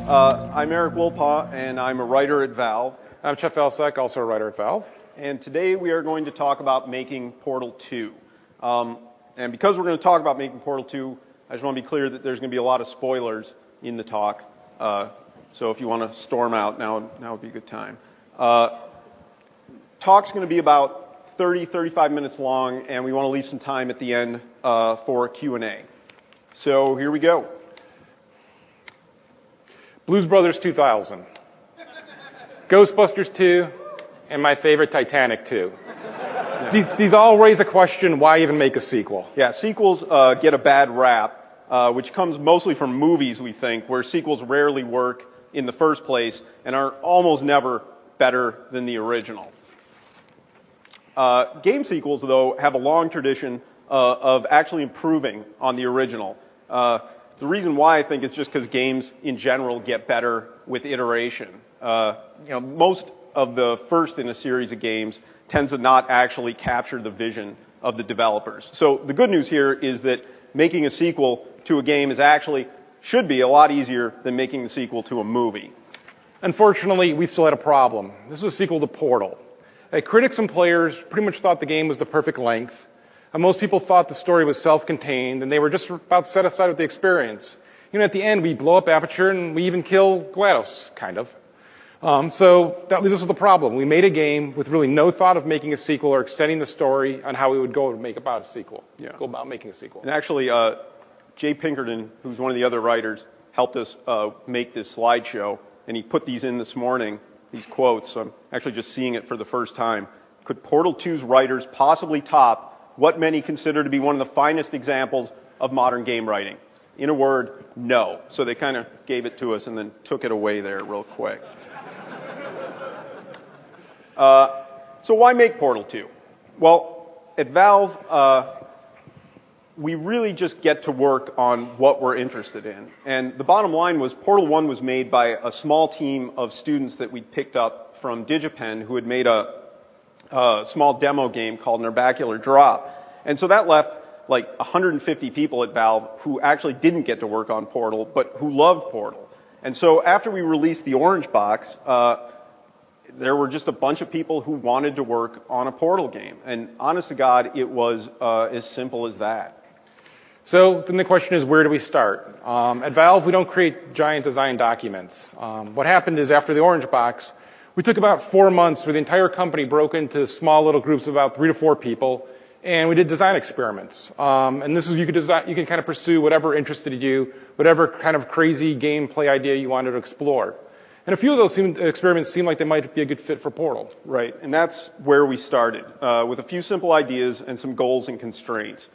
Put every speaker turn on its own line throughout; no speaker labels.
I'm Eric Wolpaw, and I'm a writer at Valve.
I'm Chuck Valsek, also a writer at Valve.
And today we are going to talk about making Portal 2. And because we're going to talk about making Portal 2, I just want to be clear that there's going to be a lot of spoilers in the talk. So if you want to storm out, now would be a good time. Talk's going to be about 35 minutes long, and we want to leave some time at the end for Q&A. So here we go.
Blues Brothers 2000, Ghostbusters 2, and my favorite, Titanic 2. Yeah. These all raise a question, why even make a sequel?
Yeah, sequels get a bad rap, which comes mostly from movies, we think, where sequels rarely work in the first place and are almost never better than the original. Game sequels, though, have a long tradition of actually improving on the original. The reason why I think is just because games in general get better with iteration. Most of the first in a series of games tends to not actually capture the vision of the developers. So the good news here is that making a sequel to a game should be a lot easier than making the sequel to a movie.
Unfortunately, we still had a problem. This was a sequel to Portal. Critics and players pretty much thought the game was the perfect length. Most people thought the story was self-contained, and they were just about satisfied with the experience. At the end, we blow up Aperture, and we even kill GLaDOS, kind of. So that leaves us with a problem. We made a game with really no thought of making a sequel or extending the story on how we would go about making a sequel.
And actually, Jay Pinkerton, who's one of the other writers, helped us make this slideshow, and he put these in this morning, these quotes. So I'm actually just seeing it for the first time. Could Portal 2's writers possibly top what many consider to be one of the finest examples of modern game writing? In a word, no. So they kind of gave it to us and then took it away there real quick. So why make Portal 2? Well, at Valve, we really just get to work on what we're interested in. And the bottom line was Portal 1 was made by a small team of students that we picked up from DigiPen who had made a small demo game called Nerbacular Drop. And so that left like 150 people at Valve who actually didn't get to work on Portal, but who loved Portal. And so after we released the Orange Box, there were just a bunch of people who wanted to work on a Portal game. And honest to God, it was as simple as that.
So then the question is, where do we start? At Valve, we don't create giant design documents. What happened is after the Orange Box, we took about 4 months where the entire company broke into small little groups of about 3 to 4 people, and we did design experiments. And this is you can kind of pursue whatever interested you, whatever kind of crazy gameplay idea you wanted to explore. And a few of those experiments seemed like they might be a good fit for Portal.
Right, and that's where we started, with a few simple ideas and some goals and constraints.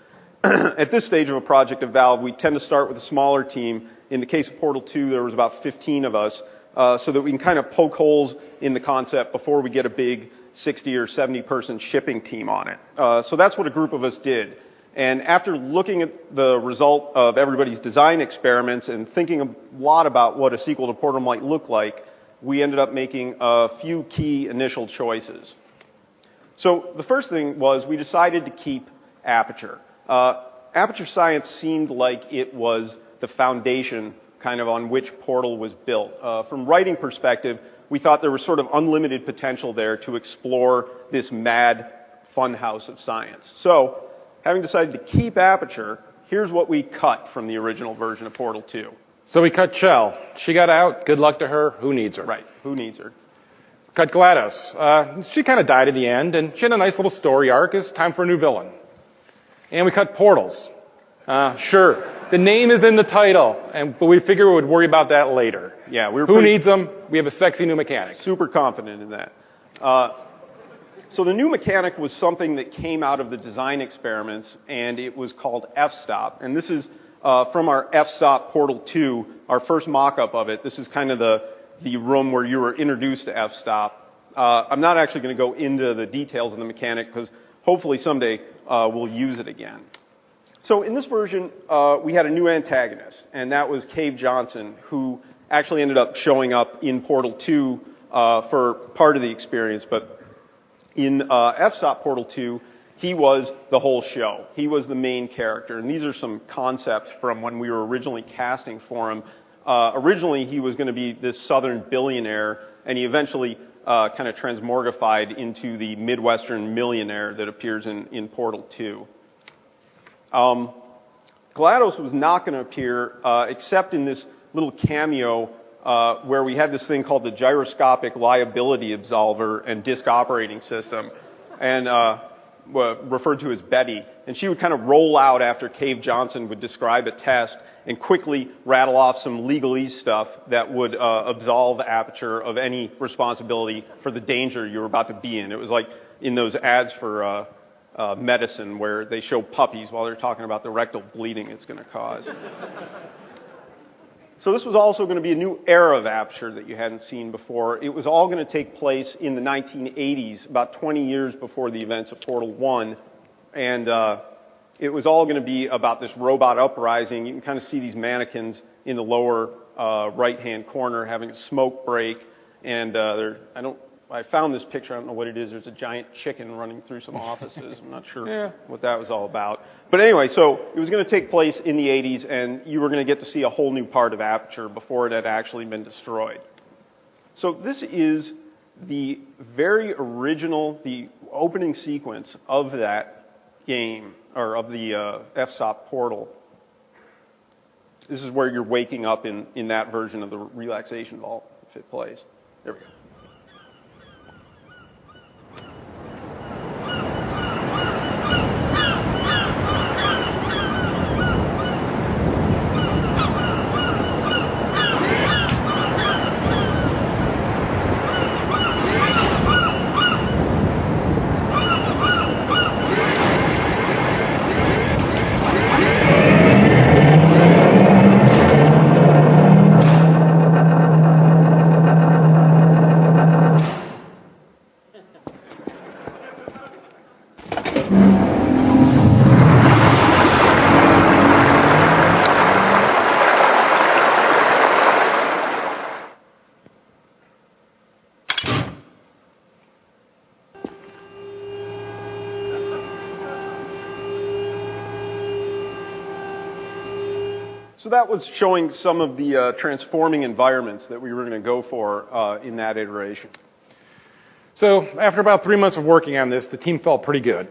At this stage of a project at Valve, we tend to start with a smaller team. In the case of Portal 2, there was about 15 of us. So that we can kind of poke holes in the concept before we get a big 60 or 70 person shipping team on it. So that's what a group of us did. And after looking at the result of everybody's design experiments and thinking a lot about what a sequel to Portal might look like, we ended up making a few key initial choices. So the first thing was we decided to keep Aperture. Aperture Science seemed like it was the foundation kind of on which Portal was built. From writing perspective, we thought there was sort of unlimited potential there to explore this mad funhouse of science. So, having decided to keep Aperture, here's what we cut from the original version of Portal 2.
So we cut Chell. She got out. Good luck to her. Who needs her?
Right. Who needs her?
Cut GLaDOS. She kind of died at the end, and she had a nice little story arc. It's time for a new villain. And we cut Portals. Sure. The name is in the title, but we figure we would worry about that later.
Yeah,
Who needs them? We have a sexy new mechanic.
Super confident in that. So the new mechanic was something that came out of the design experiments, and it was called F-Stop. And this is from our F-Stop Portal 2, our first mock-up of it. This is kind of the room where you were introduced to F-Stop. I'm not actually going to go into the details of the mechanic because hopefully someday we'll use it again. So in this version, we had a new antagonist, and that was Cave Johnson, who actually ended up showing up in Portal 2 for part of the experience. But in FSOP Portal 2, he was the whole show. He was the main character. And these are some concepts from when we were originally casting for him. Originally, he was going to be this southern billionaire, and he eventually kind of transmorgified into the Midwestern millionaire that appears in Portal 2. GLaDOS was not going to appear except in this little cameo where we had this thing called the gyroscopic liability absolver and disk operating system, and referred to as Betty. And she would kind of roll out after Cave Johnson would describe a test and quickly rattle off some legalese stuff that would absolve Aperture of any responsibility for the danger you were about to be in. It was like in those ads for medicine where they show puppies while they're talking about the rectal bleeding it's going to cause. So this was also going to be a new era of Aperture that you hadn't seen before. It was all going to take place in the 1980s, about 20 years before the events of Portal 1. And it was all going to be about this robot uprising. You can kind of see these mannequins in the lower right-hand corner having a smoke break. And I found this picture. I don't know what it is. There's a giant chicken running through some offices. I'm not sure what that was all about. But anyway, so it was going to take place in the 80s, and you were going to get to see a whole new part of Aperture before it had actually been destroyed. So this is the very original, the opening sequence of that game, or of the FSOP portal. This is where you're waking up in that version of the relaxation vault, if it plays. There we go. So that was showing some of the transforming environments that we were going to go for in that iteration.
So after about 3 months of working on this, the team felt pretty good.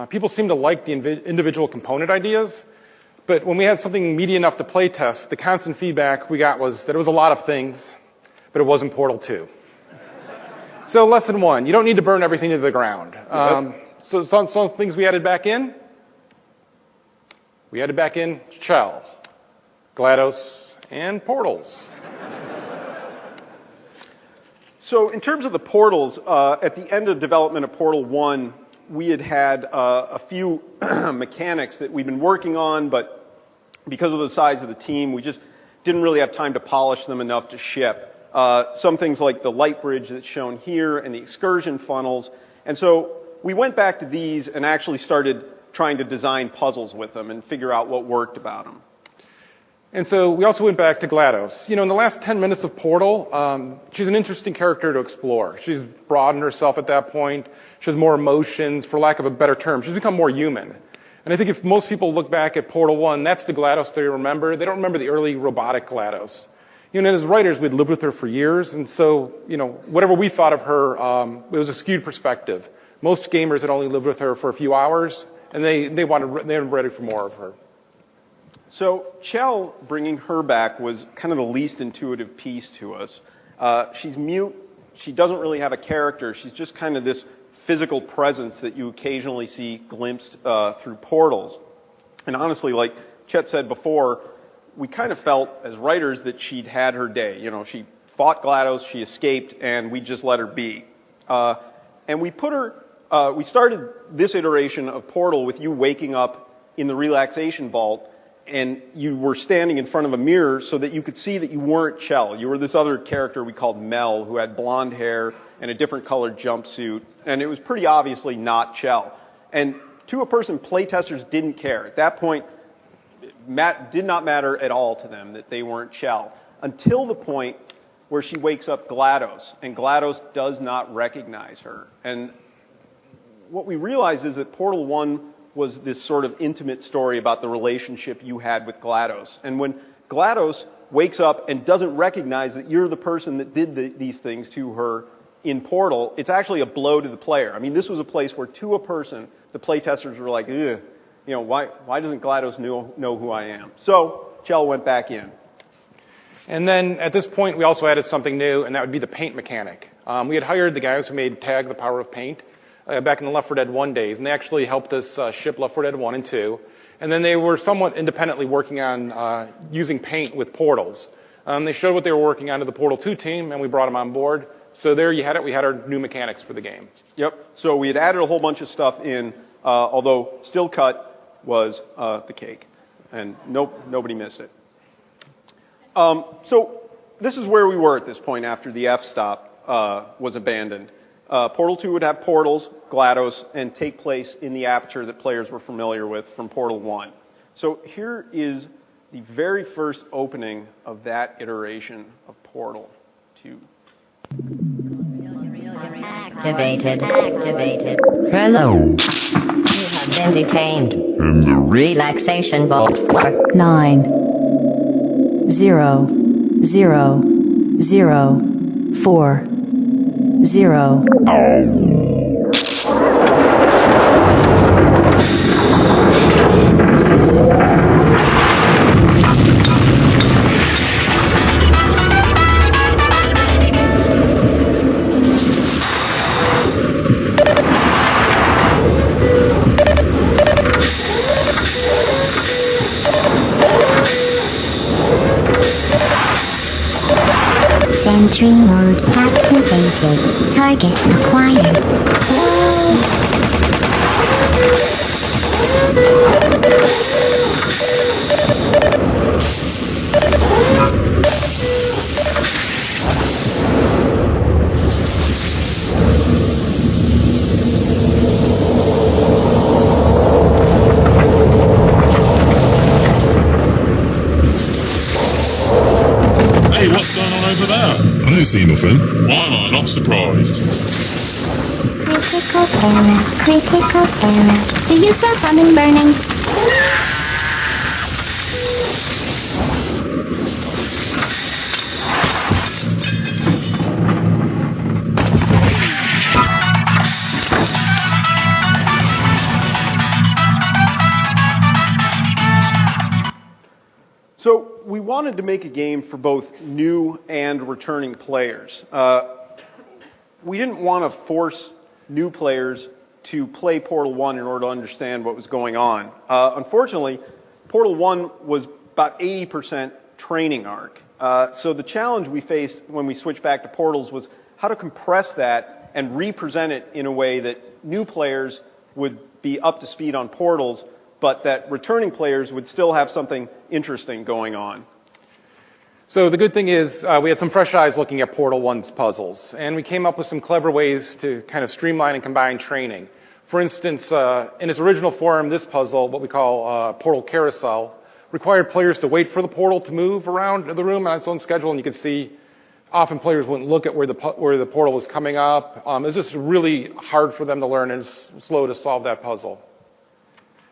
People seemed to like the individual component ideas, but when we had something meaty enough to play test, the constant feedback we got was that it was a lot of things, but it wasn't Portal 2. So lesson one, you don't need to burn everything to the ground. So some things we added back in. We added back in Shell, GLaDOS, and portals.
So in terms of the portals, at the end of development of Portal 1, we had a few mechanics that we've been working on, but because of the size of the team, we just didn't really have time to polish them enough to ship. Some things like the light bridge that's shown here and the excursion funnels. And so we went back to these and actually started trying to design puzzles with them and figure out what worked about them.
And so we also went back to GLaDOS. You know, in the last 10 minutes of Portal, she's an interesting character to explore. She's broadened herself at that point. She has more emotions, for lack of a better term. She's become more human. And I think if most people look back at Portal 1, that's the GLaDOS they remember. They don't remember the early robotic GLaDOS. You know, and as writers, we'd lived with her for years. And so, you know, whatever we thought of her, it was a skewed perspective. Most gamers had only lived with her for a few hours, and they were ready for more of her.
So Chell, bringing her back, was kind of the least intuitive piece to us. She's mute. She doesn't really have a character. She's just kind of this physical presence that you occasionally see glimpsed through portals. And honestly, like Chet said before, we kind of felt as writers that she'd had her day. You know, she fought GLaDOS, she escaped, and we just let her be. And we put her, we started this iteration of Portal with you waking up in the relaxation vault, and you were standing in front of a mirror so that you could see that you weren't Chell. You were this other character we called Mel, who had blonde hair and a different colored jumpsuit, and it was pretty obviously not Chell. And to a person, playtesters didn't care. At that point, it did not matter at all to them that they weren't Chell, until the point where she wakes up GLaDOS, and GLaDOS does not recognize her. And what we realized is that Portal 1 was this sort of intimate story about the relationship you had with GLaDOS. And when GLaDOS wakes up and doesn't recognize that you're the person that did these things to her in Portal, it's actually a blow to the player. I mean, this was a place where to a person, the playtesters were like, ugh, why doesn't GLaDOS know who I am? So Chell went back in.
And then at this point, we also added something new, and that would be the paint mechanic. We had hired the guys who made Tag the Power of Paint back in the Left 4 Dead 1 days, and they actually helped us ship Left 4 Dead 1 and 2. And then they were somewhat independently working on using paint with portals. They showed what they were working on to the Portal 2 team, and we brought them on board. So there you had it. We had our new mechanics for the game. Yep.
So we had added a whole bunch of stuff in, although Still Cut was the cake. And nobody missed it. So this is where we were at this point after the f-stop was abandoned. Portal 2 would have portals, GLaDOS, and take place in the aperture that players were familiar with from Portal 1. So here is the very first opening of that iteration of Portal 2.
Activated. Hello. You have been detained in the relaxation vault for
9 0 0 0 4 0.
Sentry mode activated. Target acquired.
Hey, what's going on over there?
I don't see nothing.
Why am I not surprised?
Critical error. Critical error. The usual summon burning.
So we wanted to make a game for both new and returning players. We didn't want to force new players to play Portal 1 in order to understand what was going on. Unfortunately, Portal 1 was about 80% training arc. So the challenge we faced when we switched back to Portals was how to compress that and represent it in a way that new players would be up to speed on Portals, but that returning players would still have something interesting going on.
So the good thing is we had some fresh eyes looking at Portal 1's puzzles, and we came up with some clever ways to kind of streamline and combine training. For instance, in its original form, this puzzle, what we call Portal Carousel, required players to wait for the portal to move around the room on its own schedule, and you could see often players wouldn't look at where the portal was coming up. It was just really hard for them to learn and slow to solve that puzzle.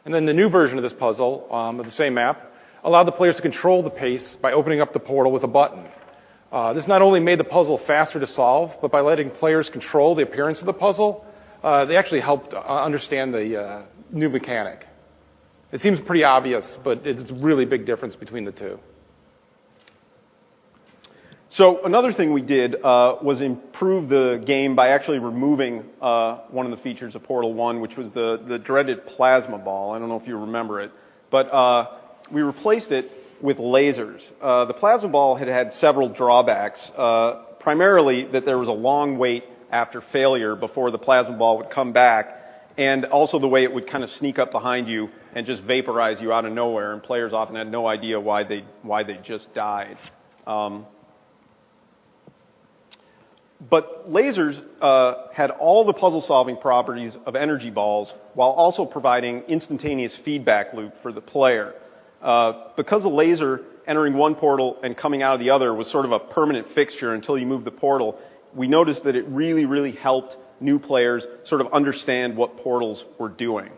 And then the new version of this puzzle, of the same map, allowed the players to control the pace by opening up the portal with a button. This not only made the puzzle faster to solve, but by letting players control the appearance of the puzzle, they actually helped understand the new mechanic. It seems pretty obvious, but it's a really big difference between the two.
So another thing we did was improve the game by actually removing one of the features of Portal 1, which was the dreaded plasma ball. I don't know if you remember it, but we replaced it with lasers. The plasma ball had had several drawbacks, primarily that there was a long wait after failure before the plasma ball would come back, and also the way it would kind of sneak up behind you and just vaporize you out of nowhere, and players often had no idea why they just died. But lasers had all the puzzle-solving properties of energy balls while also providing instantaneous feedback loop for the player. Because a laser entering one portal and coming out of the other was sort of a permanent fixture until you moved the portal, we noticed that it really, really helped new players sort of understand what portals were doing.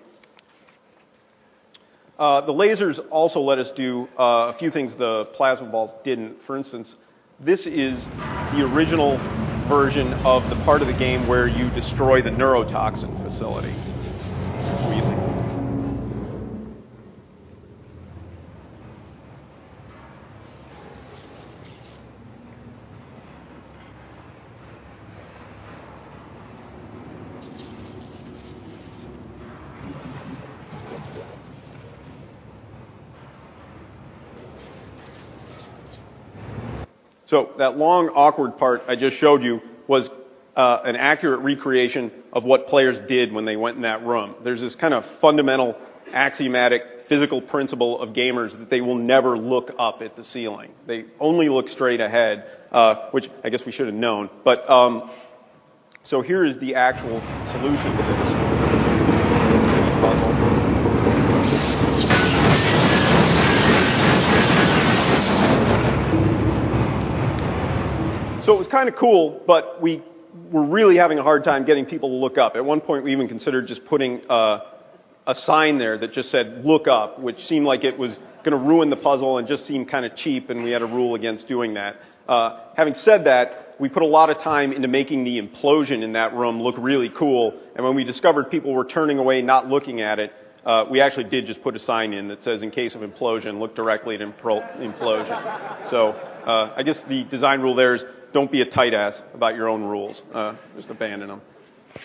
The lasers also let us do a few things the plasma balls didn't. For instance, this is the original version of the part of the game where you destroy the neurotoxin facility. So that long, awkward part I just showed you was an accurate recreation of what players did when they went in that room. There's this kind of fundamental, axiomatic, physical principle of gamers that they will never look up at the ceiling. They only look straight ahead, which I guess we should have known. But so here is the actual solution to this puzzle. So it was kind of cool, but we were really having a hard time getting people to look up. At one point, we even considered just putting a sign there that just said, look up, which seemed like it was going to ruin the puzzle and just seemed kind of cheap, and we had a rule against doing that. Having said that, we put a lot of time into making the implosion in that room look really cool, and when we discovered people were turning away, not looking at it, we actually did just put a sign in that says, in case of implosion, look directly at implosion. So I guess the design rule there is don't be a tight ass about your own rules. Just abandon them.
All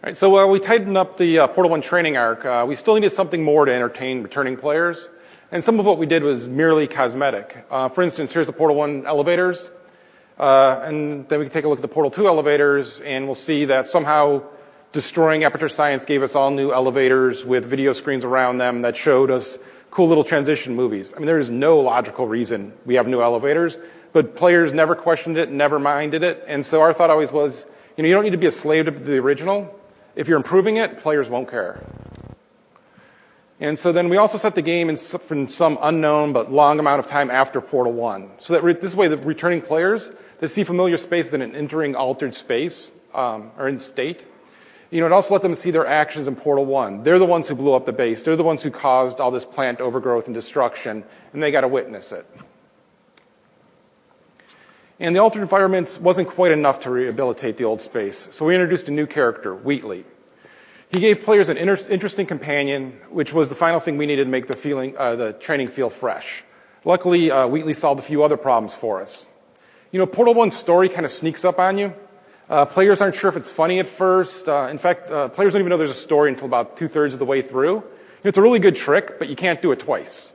right, so while we tightened up the Portal 1 training arc, we still needed something more to entertain returning players. And some of what we did was merely cosmetic. For instance, here's the Portal 1 elevators. And then we can take a look at the Portal 2 elevators, and we'll see that somehow destroying Aperture Science gave us all new elevators with video screens around them that showed us cool little transition movies. I mean, there is no logical reason we have new elevators, but players never questioned it, never minded it. And so our thought always was, you don't need to be a slave to the original. If you're improving it, players won't care. And so then we also set the game in some unknown but long amount of time after Portal 1. So that this way the returning players, they see familiar spaces in an entering altered space, or in state. It also let them see their actions in Portal 1. They're the ones who blew up the base. They're the ones who caused all this plant overgrowth and destruction, and they got to witness it. And the altered environments wasn't quite enough to rehabilitate the old space, so we introduced a new character, Wheatley. He gave players an interesting companion, which was the final thing we needed to make the training feel fresh. Luckily, Wheatley solved a few other problems for us. Portal 1's story kind of sneaks up on you. Players aren't sure if it's funny at first. In fact, players don't even know there's a story until about 2/3 of the way through. It's a really good trick, but you can't do it twice.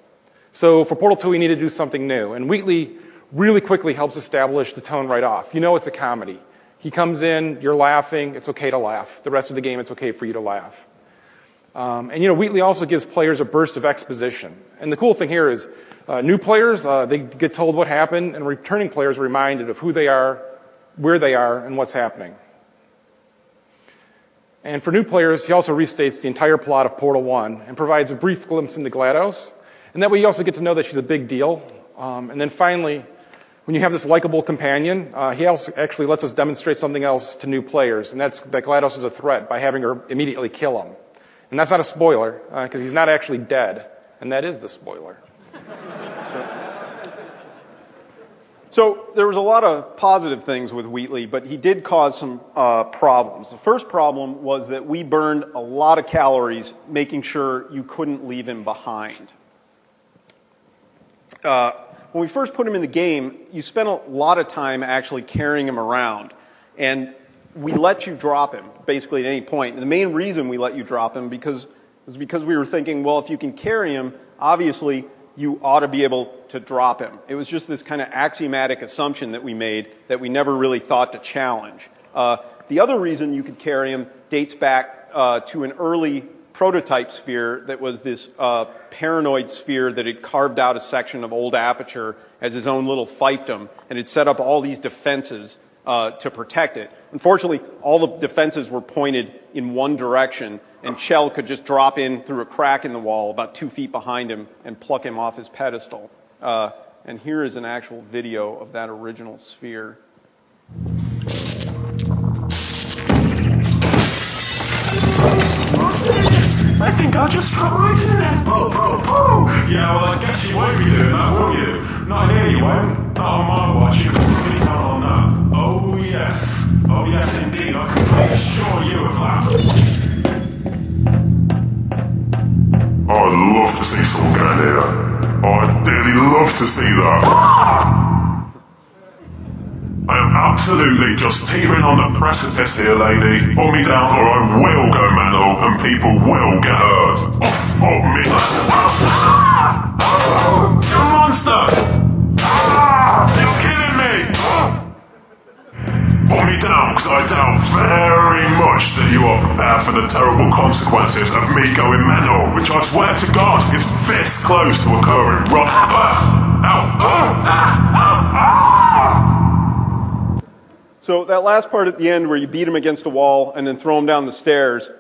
So for Portal 2, we need to do something new. And Wheatley really quickly helps establish the tone right off. It's a comedy. He comes in, you're laughing, it's okay to laugh. The rest of the game, it's okay for you to laugh. Wheatley also gives players a burst of exposition. And the cool thing here is new players, they get told what happened, and returning players are reminded of who they are, where they are, and what's happening. And for new players, he also restates the entire plot of Portal 1 and provides a brief glimpse into GLaDOS. And that way you also get to know that she's a big deal. And then finally, when you have this likable companion, he also actually lets us demonstrate something else to new players, and that's that GLaDOS is a threat by having her immediately kill him. And that's not a spoiler, because he's not actually dead, and that is the spoiler.
So there was a lot of positive things with Wheatley, but he did cause some problems. The first problem was that we burned a lot of calories making sure you couldn't leave him behind. When we first put him in the game, you spent a lot of time actually carrying him around. And we let you drop him, basically at any point. And the main reason we let you drop him was because we were thinking, well, if you can carry him, obviously you ought to be able to drop him. It was just this kind of axiomatic assumption that we made that we never really thought to challenge. The other reason you could carry him dates back to an early prototype sphere that was this paranoid sphere that had carved out a section of old Aperture as his own little fiefdom, and had set up all these defenses to protect it. Unfortunately, all the defenses were pointed in one direction, and Shell could just drop in through a crack in the wall about 2 feet behind him and pluck him off his pedestal. And here is an actual video of that original sphere.
My
I think I'll just drop right in it. Boo, boo, boo. Yeah, well, I guess you won't be doing that, will you? Not here, you won't. Not on my watch. You can really count on that. Oh, yes. Oh, yes, indeed. I can reassure you of that.
I'd love to see someone get in here. I'd dearly love to see that. I am absolutely just teetering on the precipice here, lady. Put me down or I will go mental and people will get hurt. Oh, fuck me.
You monster! You're killing me!
Put me down, because I doubt very much that you are prepared for the terrible consequences of me going mental, which I swear to God is this close to occurring right
So that last part at the end where you beat him against a wall and then throw him down the stairs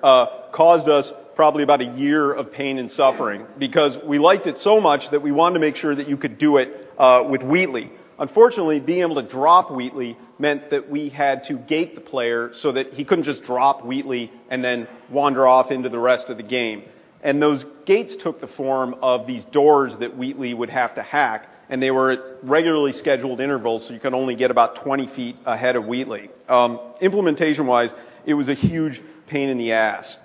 caused us probably about a year of pain and suffering because we liked it so much that we wanted to make sure that you could do it with Wheatley. Unfortunately, being able to drop Wheatley meant that we had to gate the player so that he couldn't just drop Wheatley and then wander off into the rest of the game. And those gates took the form of these doors that Wheatley would have to hack, and they were at regularly scheduled intervals, so you could only get about 20 feet ahead of Wheatley. Implementation-wise, it was a huge pain in the ass.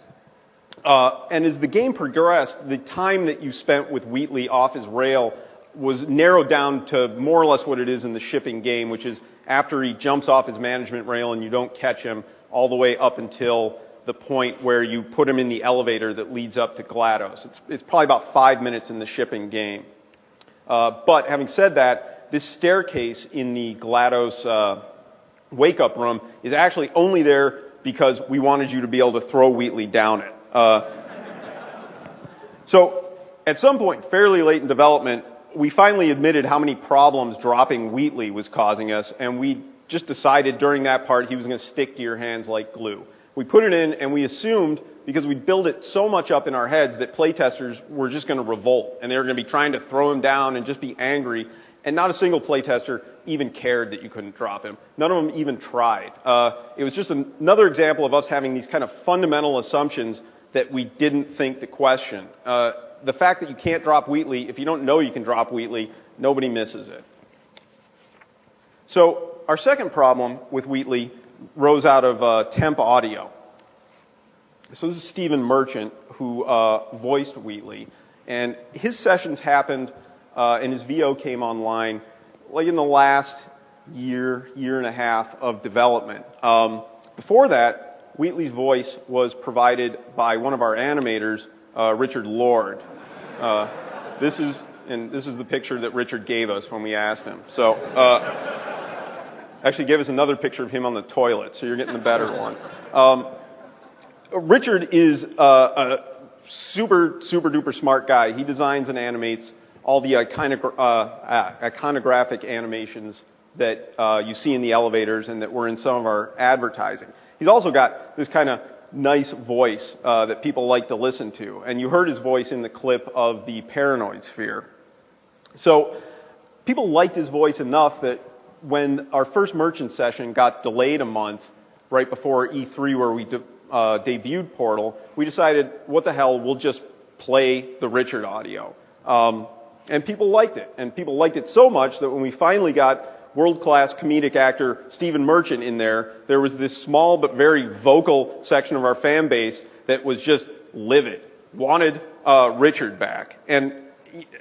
And as the game progressed, the time that you spent with Wheatley off his rail was narrowed down to more or less what it is in the shipping game, which is after he jumps off his management rail and you don't catch him all the way up until the point where you put him in the elevator that leads up to GLaDOS. It's probably about 5 minutes in the shipping game. But having said that, this staircase in the GLaDOS wake-up room is actually only there because we wanted you to be able to throw Wheatley down it. So at some point, fairly late in development, we finally admitted how many problems dropping Wheatley was causing us, and we just decided during that part he was going to stick to your hands like glue. We put it in, and we assumed, because we built it so much up in our heads, that playtesters were just going to revolt, and they were going to be trying to throw him down and just be angry, and not a single playtester even cared that you couldn't drop him. None of them even tried. It was just another example of us having these kind of fundamental assumptions that we didn't think to question. The fact that you can't drop Wheatley, if you don't know you can drop Wheatley, nobody misses it. So our second problem with Wheatley rose out of temp audio. So this is Stephen Merchant, who voiced Wheatley, and his sessions happened and his VO came online like in the last year and a half of development. Before that, Wheatley's voice was provided by one of our animators, Richard Lord. This is the picture that Richard gave us when we asked him. So, actually gave us another picture of him on the toilet, so you're getting the better one. Richard is a super duper smart guy. He designs and animates all the iconographic animations that you see in the elevators and that were in some of our advertising. He's also got this kind of nice voice that people like to listen to. And you heard his voice in the clip of the Paranoid Sphere. So people liked his voice enough that when our first merchant session got delayed a month right before E3 where we debuted Portal, we decided, what the hell, we'll just play the Richard audio. And people liked it. And people liked it so much that when we finally got world-class comedic actor Stephen Merchant in there, there was this small but very vocal section of our fan base that was just livid, wanted Richard back. And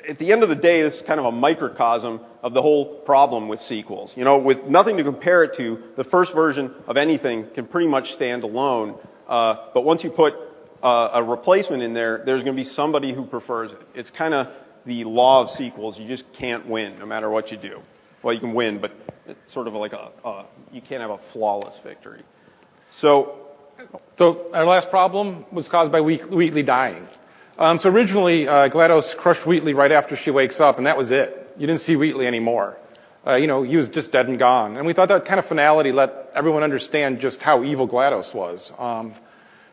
at the end of the day, this is kind of a microcosm of the whole problem with sequels. You know, with nothing to compare it to, the first version of anything can pretty much stand alone. But once you put a replacement in there, there's going to be somebody who prefers it. It's kind of the law of sequels. You just can't win no matter what you do. Well, you can win, but it's sort of like you can't have a flawless victory. So
our last problem was caused by Wheatley dying. So originally, GLaDOS crushed Wheatley right after she wakes up, and that was it. You didn't see Wheatley anymore. He was just dead and gone. And we thought that kind of finality let everyone understand just how evil GLaDOS was.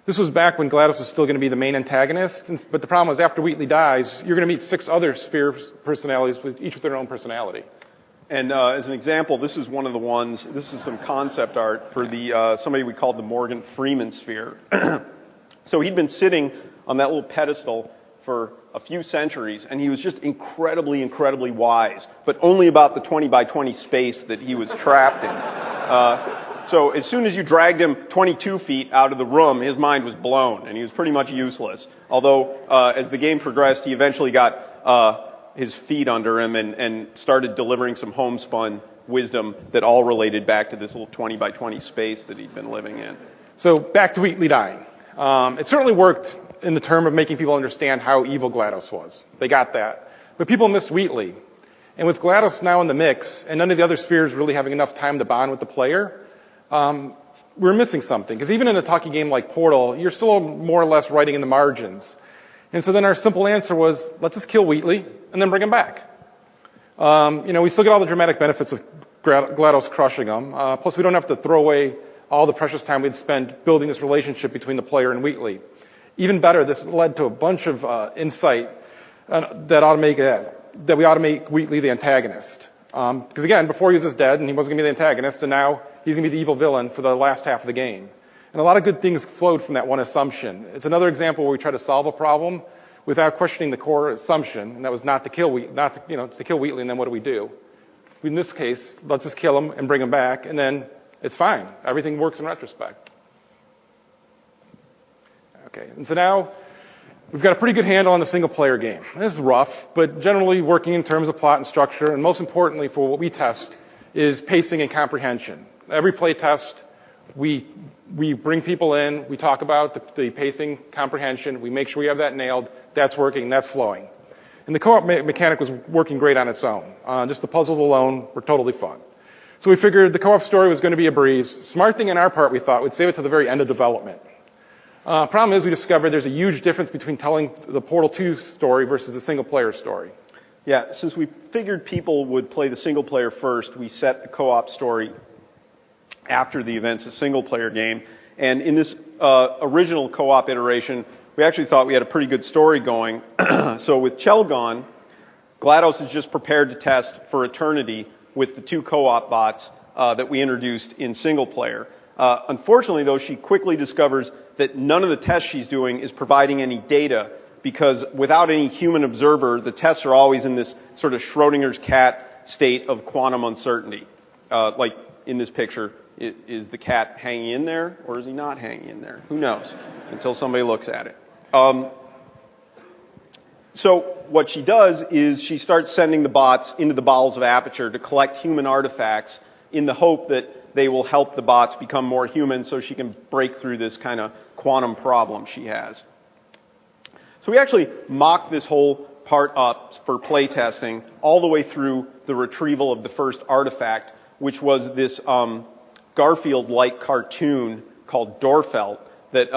This was back when GLaDOS was still going to be the main antagonist, but the problem was after Wheatley dies, you're going to meet 6 other Sphere personalities, each with their own personality.
And as an example, this is one of the ones, this is some concept art for the somebody we called the Morgan Freeman Sphere. So he'd been sitting on that little pedestal for a few centuries, and he was just incredibly, incredibly wise, but only about the 20 by 20 space that he was trapped in. So as soon as you dragged him 22 feet out of the room, his mind was blown, and he was pretty much useless. Although, as the game progressed, he eventually got his feet under him and started delivering some homespun wisdom that all related back to this little 20 by 20 space that he'd been living in.
So back to Wheatley dying. It certainly worked in the term of making people understand how evil GLaDOS was. They got that. But people missed Wheatley. And with GLaDOS now in the mix, and none of the other spheres really having enough time to bond with the player, we're missing something. Because even in a talkie game like Portal, you're still more or less writing in the margins. And so then our simple answer was, let's just kill Wheatley and then bring him back. We still get all the dramatic benefits of GLaDOS crushing them. Plus, we don't have to throw away all the precious time we'd spent building this relationship between the player and Wheatley. Even better, this led to a bunch of insight that we ought to make Wheatley the antagonist. Because again, before he was just dead and he wasn't going to be the antagonist, and now he's going to be the evil villain for the last half of the game. And a lot of good things flowed from that one assumption. It's another example where we try to solve a problem without questioning the core assumption, and that was not to kill Wheatley, and then what do we do? In this case, let's just kill him and bring him back, and then it's fine. Everything works in retrospect. Okay, and so now we've got a pretty good handle on the single-player game. This is rough, but generally working in terms of plot and structure, and most importantly for what we test is pacing and comprehension. Every play test, we bring people in, we talk about the pacing, comprehension, we make sure we have that nailed, that's working, that's flowing. And the co-op mechanic was working great on its own. Just the puzzles alone were totally fun. So we figured the co-op story was going to be a breeze. Smart thing on our part, we thought, we'd save it to the very end of development. Problem is we discovered there's a huge difference between telling the Portal 2 story versus the single-player story.
Yeah, since we figured people would play the single-player first, we set the co-op story after the events a single-player game. And in this original co-op iteration, we actually thought we had a pretty good story going. So with Chell gone, GLaDOS is just prepared to test for eternity with the 2 co-op bots that we introduced in single-player. Unfortunately, though, she quickly discovers that none of the tests she's doing is providing any data, because without any human observer, the tests are always in this sort of Schrodinger's cat state of quantum uncertainty. Like in this picture, is the cat hanging in there, or is he not hanging in there? Who knows, until somebody looks at it. So what she does is she starts sending the bots into the bowels of Aperture to collect human artifacts in the hope that they will help the bots become more human so she can break through this kind of quantum problem she has. So we actually mocked this whole part up for playtesting all the way through the retrieval of the first artifact, which was this Garfield-like cartoon called Dorfelt that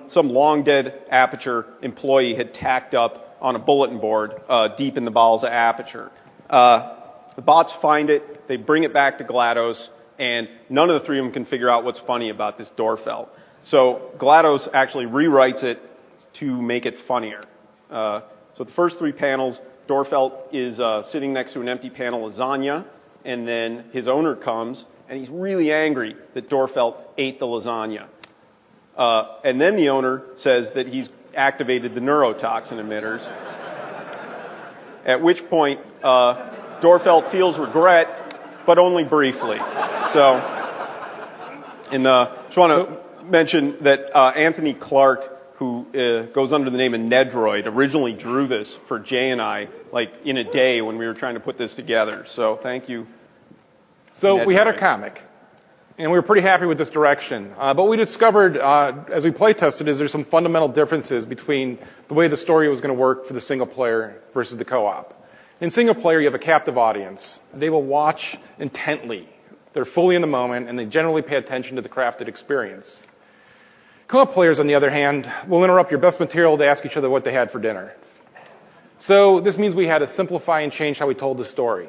some long-dead Aperture employee had tacked up on a bulletin board deep in the bowels of Aperture. The bots find it, they bring it back to GLaDOS, and none of the 3 of them can figure out what's funny about this Dorfelt. So GLaDOS actually rewrites it to make it funnier. So the first 3 panels, Dorfelt is sitting next to an empty pan of lasagna, and then his owner comes, and he's really angry that Dorfelt ate the lasagna. And then the owner says that he's activated the neurotoxin emitters, at which point Dorfelt feels regret, but only briefly. So, and just want to mention that Anthony Clark, who goes under the name of Nedroid, originally drew this for Jay and I, like in a day when we were trying to put this together. So thank you.
So
Nedroid.
we had our comic, and we were pretty happy with this direction. But what we discovered as we play tested is there's some fundamental differences between the way the story was going to work for the single player versus the co-op. In single player, you have a captive audience. They will watch intently. They're fully in the moment, and they generally pay attention to the crafted experience. Co-op players, on the other hand, will interrupt your best material to ask each other what they had for dinner. So this means we had to simplify and change how we told the story.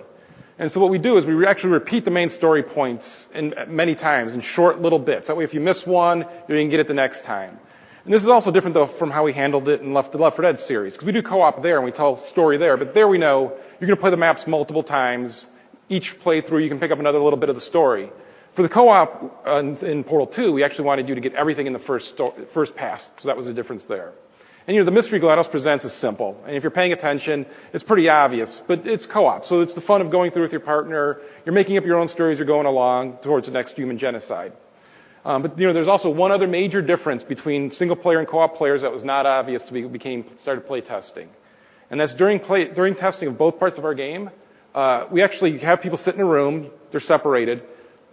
And so what we do is we actually repeat the main story points many times in short little bits. That way, if you miss one, you can get it the next time. And this is also different, though, from how we handled it in the Left 4 Dead series, because we do co-op there and we tell a story there, but there we know you're going to play the maps multiple times. Each playthrough, you can pick up another little bit of the story. For the co-op in Portal 2, we actually wanted you to get everything in the first pass, so that was the difference there. And the mystery GLaDOS presents is simple. And if you're paying attention, it's pretty obvious, but it's co-op. So it's the fun of going through with your partner. You're making up your own stories. You're going along towards the next human genocide. But there's also one other major difference between single player and co-op players that was not obvious till we started play testing. And that's during testing of both parts of our game, we actually have people sit in a room. They're separated.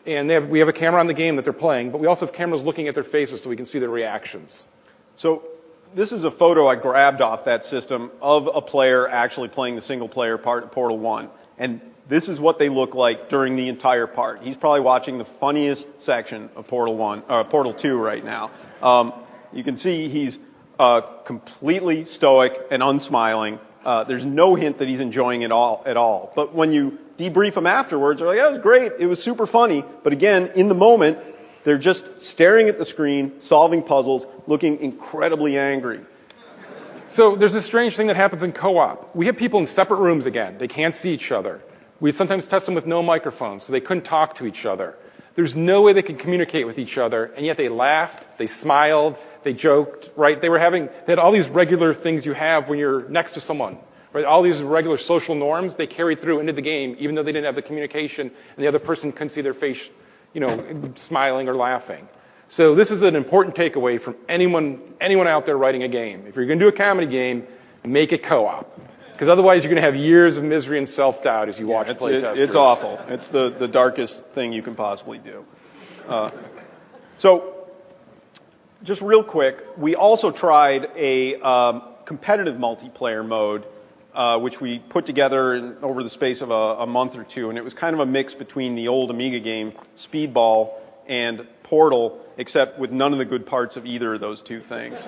And we have a camera on the game that they're playing, but we also have cameras looking at their faces so we can see their reactions.
So this is a photo I grabbed off that system of a player actually playing the single player part of Portal 1. And this is what they look like during the entire part. He's probably watching the funniest section of Portal 2 right now. You can see he's completely stoic and unsmiling. There's no hint that he's enjoying it at all. But when you debrief him afterwards, they're like, that was great. It was super funny. But again, in the moment, they're just staring at the screen, solving puzzles, looking incredibly angry.
So there's this strange thing that happens in co-op. We have people in separate rooms again. They can't see each other. We sometimes test them with no microphones, so they couldn't talk to each other. There's no way they could communicate with each other, and yet they laughed, they smiled, they joked, right? They had all these regular things you have when you're next to someone, right? All these regular social norms, they carried through into the game, even though they didn't have the communication, and the other person couldn't see their face, smiling or laughing. So this is an important takeaway from anyone out there writing a game. If you're going to do a comedy game, make it co-op. Because otherwise you're going to have years of misery and self-doubt as you watch playtesters.
It's awful. It's the darkest thing you can possibly do. So just real quick, we also tried a competitive multiplayer mode, which we put together over the space of a month or two, and it was kind of a mix between the old Amiga game, Speedball, and Portal, except with none of the good parts of either of those two things.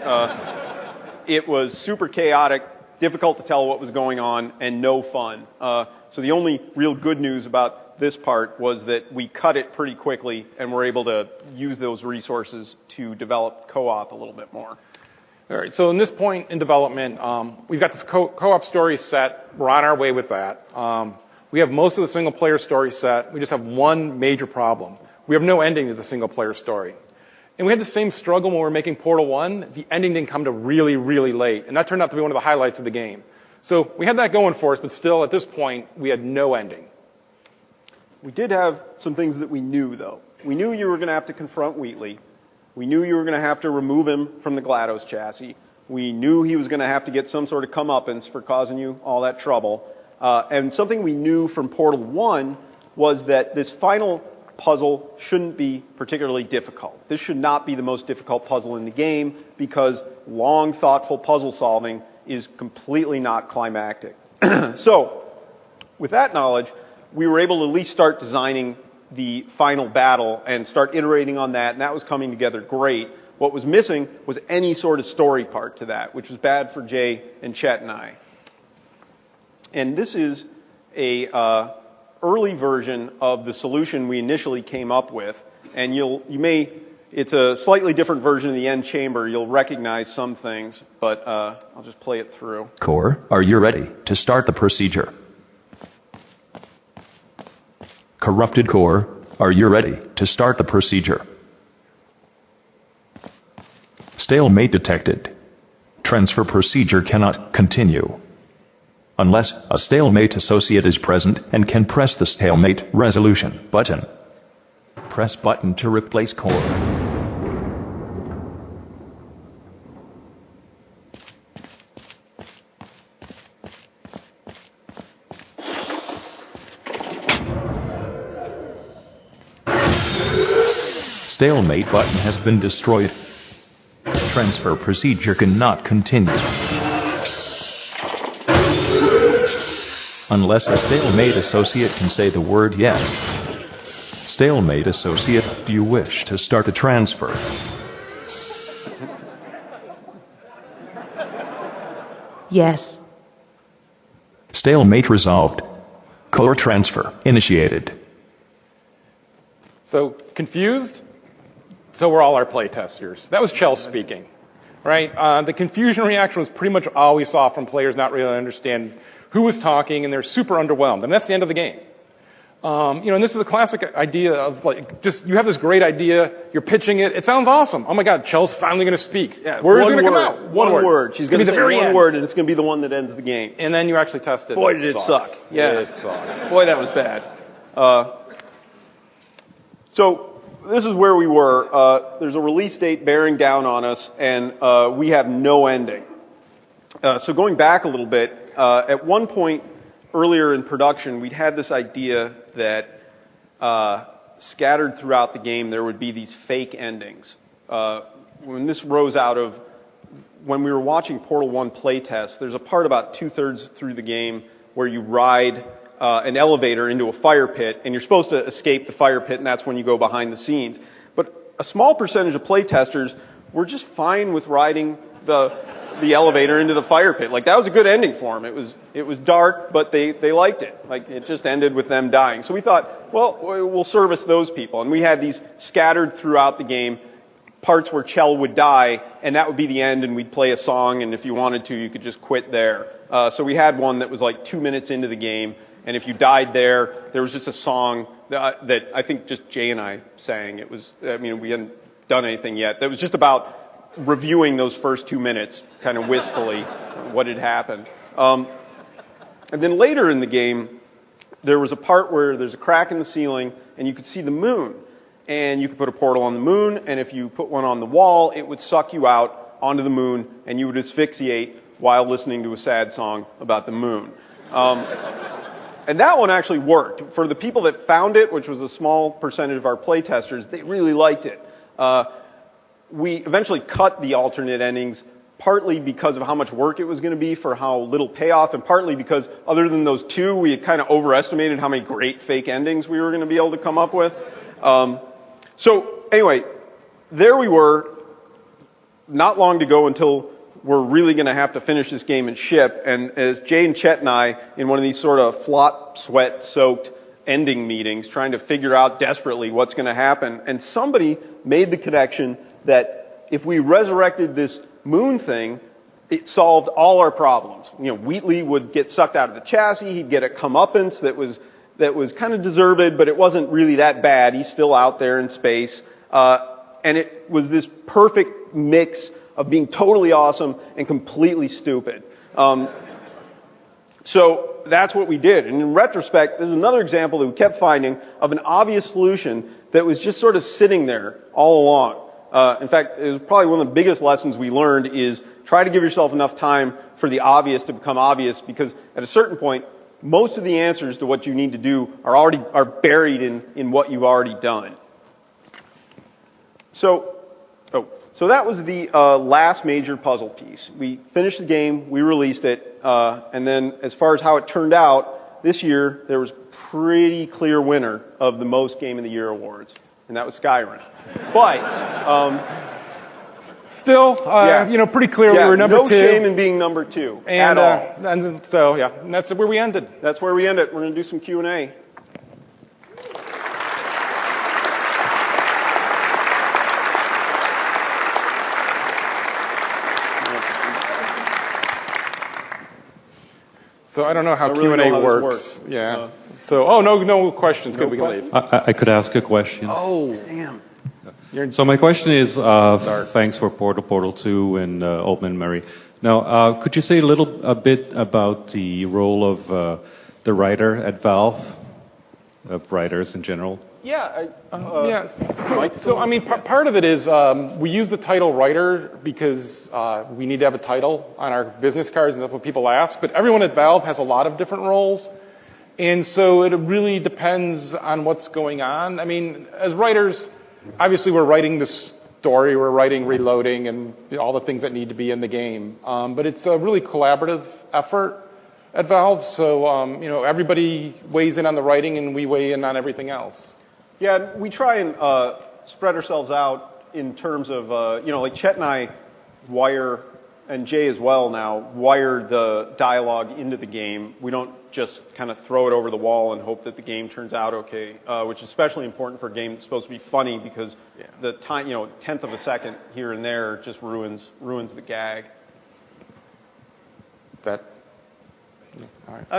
It was super chaotic, difficult to tell what was going on, and no fun. So the only real good news about this part was that we cut it pretty quickly, and we're able to use those resources to develop co-op a little bit more.
All right, so in this point in development, we've got this co-op story set. We're on our way with that. We have most of the single-player story set. We just have one major problem. We have no ending to the single-player story. And we had the same struggle when we were making Portal 1. The ending didn't come to really, really late, and that turned out to be one of the highlights of the game. So we had that going for us, but still, at this point, we had no ending.
We did have some things that we knew, though. We knew you were going to have to confront Wheatley. We knew you were going to have to remove him from the GLaDOS chassis. We knew he was going to have to get some sort of comeuppance for causing you all that trouble. And something we knew from Portal 1 was that this final puzzle shouldn't be particularly difficult. This should not be the most difficult puzzle in the game because long, thoughtful puzzle solving is completely not climactic. So, with that knowledge, we were able to at least start designing the final battle and start iterating on that, and that was coming together great. What was missing was any sort of story part to that, which was bad for Jay and Chet and I. And this is a early version of the solution we initially came up with, and it's a slightly different version of the end chamber. You'll recognize some things, but I'll just play it through.
Core, are you ready to start the procedure? Corrupted Core, are you ready to start the procedure? Stalemate detected. Transfer procedure cannot continue. Unless a stalemate associate is present and can press the stalemate resolution button. Press button to replace core. Stalemate button has been destroyed. Transfer procedure cannot continue. Unless a stalemate associate can say the word yes. Stalemate associate, do you wish to start a transfer?
Yes.
Stalemate resolved. Core transfer initiated.
So, confused? So were all our playtesters. That was Chell speaking, right? The confusion reaction was pretty much all we saw from players not really understanding who was talking, and they're super underwhelmed. And that's the end of the game. And this is a classic idea of like, just, you have this great idea, you're pitching it, it sounds awesome. Oh my God, Chell's finally going to speak.
Yeah,
Where's it going to come out?
One word. She's going to say
very
one
end.
word, and it's going to be the one that ends the game.
And then you actually test it.
Boy, did it suck. Yeah.
It sucks.
Boy, that was bad. So this is where we were. There's a release date bearing down on us, and we have no ending. So going back a little bit, at one point earlier in production, we'd had this idea that scattered throughout the game there would be these fake endings. When this rose out of when we were watching Portal 1 playtest, there's a part about 2/3 through the game where you ride an elevator into a fire pit, and you're supposed to escape the fire pit, and that's when you go behind the scenes. But a small percentage of playtesters were just fine with riding the elevator into the fire pit. Like, that was a good ending for them. It was dark, but they liked it. Like, it just ended with them dying. So we thought, well, we'll service those people. And we had these scattered throughout the game parts where Chell would die, and that would be the end, and we'd play a song, and if you wanted to, you could just quit there. So we had one that was like 2 minutes into the game, and if you died there was just a song that I think just Jay and I sang. It was, we hadn't done anything yet. That was just about reviewing those first 2 minutes, kind of wistfully, what had happened. And then later in the game, there was a part where there's a crack in the ceiling, and you could see the moon. And you could put a portal on the moon, and if you put one on the wall, it would suck you out onto the moon, and you would asphyxiate while listening to a sad song about the moon. And that one actually worked. For the people that found it, which was a small percentage of our playtesters, they really liked it. We eventually cut the alternate endings, partly because of how much work it was going to be for how little payoff, and partly because other than those two, we had kind of overestimated how many great fake endings we were going to be able to come up with. So anyway, there we were, not long to go until we're really going to have to finish this game and ship. And as Jay and Chet and I, in one of these sort of flop, sweat-soaked ending meetings, trying to figure out desperately what's going to happen, and somebody made the connection that if we resurrected this moon thing, it solved all our problems. Wheatley would get sucked out of the chassis, he'd get a comeuppance that was kind of deserved, but it wasn't really that bad. He's still out there in space. And it was this perfect mix of being totally awesome and completely stupid. So that's what we did. And in retrospect, this is another example that we kept finding of an obvious solution that was just sort of sitting there all along. In fact, it was probably one of the biggest lessons we learned is try to give yourself enough time for the obvious to become obvious, because at a certain point, most of the answers to what you need to do are buried in what you've already done. So that was the last major puzzle piece. We finished the game, we released it, and then as far as how it turned out, this year there was a pretty clear winner of the most Game of the Year awards, and that was Skyrim. But
still, pretty clearly we're number two.
No shame in being number two at all.
And so, and that's where we ended.
That's where we ended. We're going to do some Q&A.
So I don't know how
really
Q&A
know how this
works.
works.
Yeah. So, no questions. Good, we can leave.
I could ask a question.
Oh,
damn.
So my question is, thanks for Portal 2 and Altman Murray. Now, could you say a bit about the role of the writer at Valve, of writers in general?
Yeah.
Part of it is we use the title writer because we need to have a title on our business cards, and that's what people ask. But everyone at Valve has a lot of different roles, and so it really depends on what's going on. As writers, obviously we're writing the story, we're writing reloading, and all the things that need to be in the game. But it's a really collaborative effort at Valve, so everybody weighs in on the writing, and we weigh in on everything else.
Yeah, we try and spread ourselves out in terms of, like Chet and I wire, and Jay as well now, wire the dialogue into the game. We don't just kind of throw it over the wall and hope that the game turns out okay, which is especially important for a game that's supposed to be funny, because the time, 1/10 of a second here and there just ruins the gag.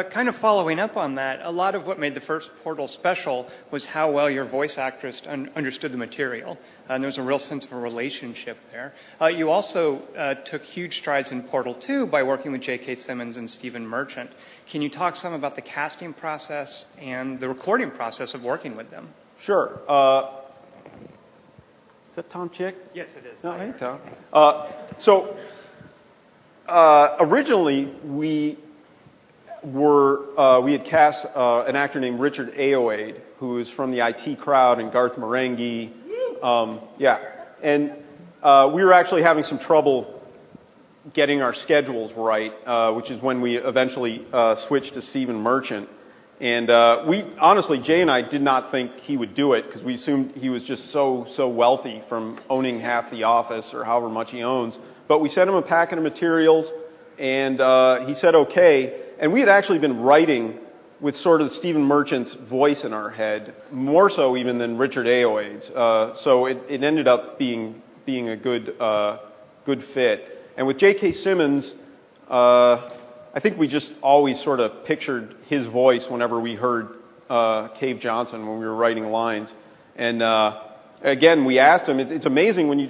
Kind of following up on that, a lot of what made the first Portal special was how well your voice actress understood the material. And there was a real sense of a relationship there. You also took huge strides in Portal 2 by working with J.K. Simmons and Stephen Merchant. Can you talk some about the casting process and the recording process of working with them?
Sure. Is that Tom Chick?
Yes, it is.
No, hey, Tom. Originally, we had cast an actor named Richard Ayoade, who is from the IT crowd, and Garth Marenghi. And we were actually having some trouble getting our schedules right, which is when we eventually switched to Stephen Merchant. And we honestly, Jay and I did not think he would do it because we assumed he was just so wealthy from owning half the office or however much he owns. But we sent him a packet of materials, and he said okay. And we had actually been writing with sort of Stephen Merchant's voice in our head, more so even than Richard Ayoade's. So it ended up being a good fit. And with J.K. Simmons, I think we just always sort of pictured his voice whenever we heard Cave Johnson when we were writing lines. And again, we asked him. It's amazing when you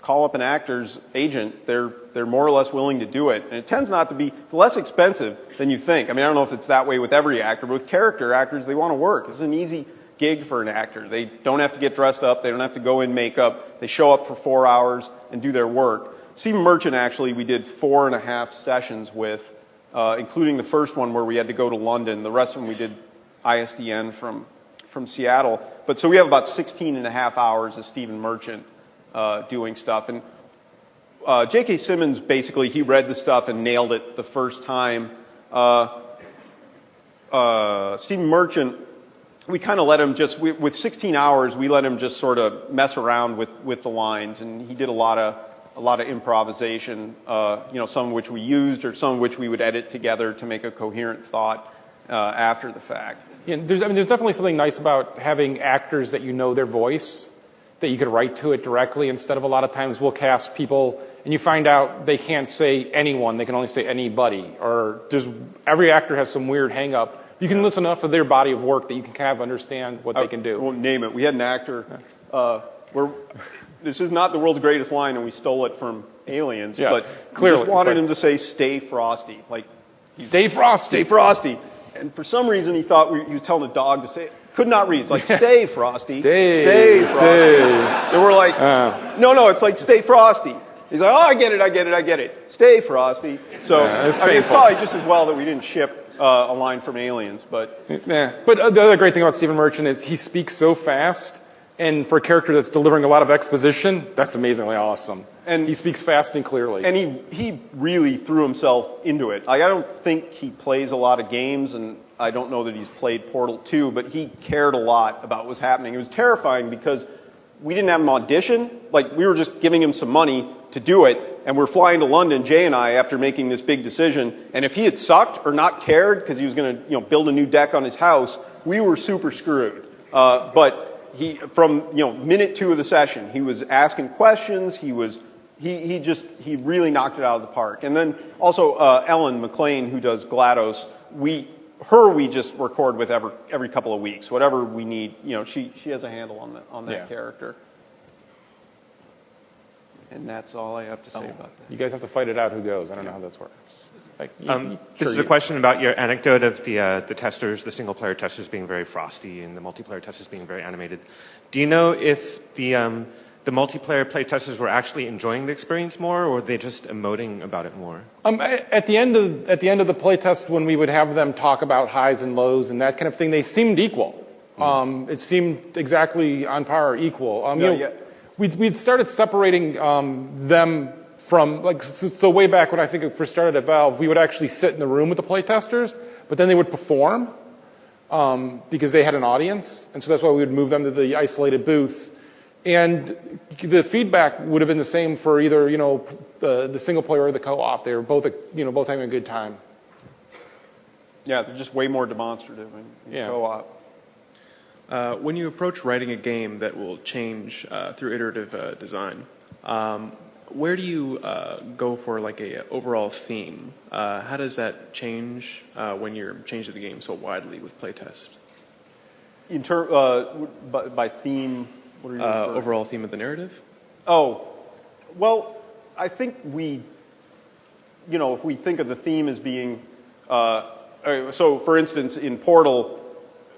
call up an actor's agent, they're more or less willing to do it. And it tends not to be, it's less expensive than you think. I mean, I don't know if it's that way with every actor, but with character actors, they want to work. It's an easy gig for an actor. They don't have to get dressed up. They don't have to go in makeup. They show up for 4 hours and do their work. Stephen Merchant, actually, we did 4.5 sessions with, including the first one where we had to go to London. The rest of them we did ISDN from Seattle. But so we have about 16.5 hours of Stephen Merchant doing stuff. And J.K. Simmons, basically, he read the stuff and nailed it the first time. Stephen Merchant, we kind of let him just, with 16 hours, we let him just sort of mess around with the lines. And he did a lot of improvisation, some of which we used or some of which we would edit together to make a coherent thought after the fact.
Yeah, there's definitely something nice about having actors that you know their voice, that you could write to it directly instead of a lot of times we'll cast people and you find out they can't say anyone, they can only say anybody, or every actor has some weird hang up. You can listen enough of their body of work that you can kind of understand what they can do.
I won't name it. We had an actor where this is not the world's greatest line, and we stole it from Aliens, but clearly, we just wanted him to say, "Stay frosty." Like,
stay frosty.
Stay frosty. And for some reason, he thought he was telling a dog to say it. Could not read. It's like, stay frosty. Stay frosty. And we're like, no, it's like, stay frosty. He's like, oh, I get it. Stay frosty. So, it's probably just as well that we didn't ship a line from Aliens, but.
Yeah. But the other great thing about Stephen Merchant is he speaks so fast. And for a character that's delivering a lot of exposition, that's amazingly awesome. And he speaks fast and clearly.
And he really threw himself into it. I don't think he plays a lot of games, and I don't know that he's played Portal 2, but he cared a lot about what was happening. It was terrifying because we didn't have him audition. Like, we were just giving him some money to do it, and we're flying to London, Jay and I, after making this big decision. And if he had sucked or not cared because he was going to build a new deck on his house, we were super screwed. But he, from minute 2 of the session, he was asking questions. He really knocked it out of the park. And then also Ellen McLean, who does GLaDOS, we just record with every couple of weeks, whatever we need. She has a handle on that character. And that's all I have to say about that.
You guys have to fight it out who goes. I don't know how this works.
This is a question about your anecdote of the testers, the single-player testers being very frosty and the multiplayer testers being very animated. Do you know if the multiplayer play testers were actually enjoying the experience more, or were they just emoting about it more?
At the end of the play test, when we would have them talk about highs and lows and that kind of thing, they seemed equal. It seemed exactly on par or equal. We'd started separating them from, so way back when I think it first started at Valve, we would actually sit in the room with the playtesters, but then they would perform because they had an audience, and so that's why we would move them to the isolated booths. And the feedback would have been the same for either, the single player or the co-op. They were both both having a good time.
Yeah, they're just way more demonstrative in co-op.
When you approach writing a game that will change through iterative design, where do you go for like a overall theme? How does that change when you're changing the game so widely with playtest?
By theme, what are you referring to?
Overall theme of the narrative?
Oh, well, I think if we think of the theme as being, so for instance, in Portal,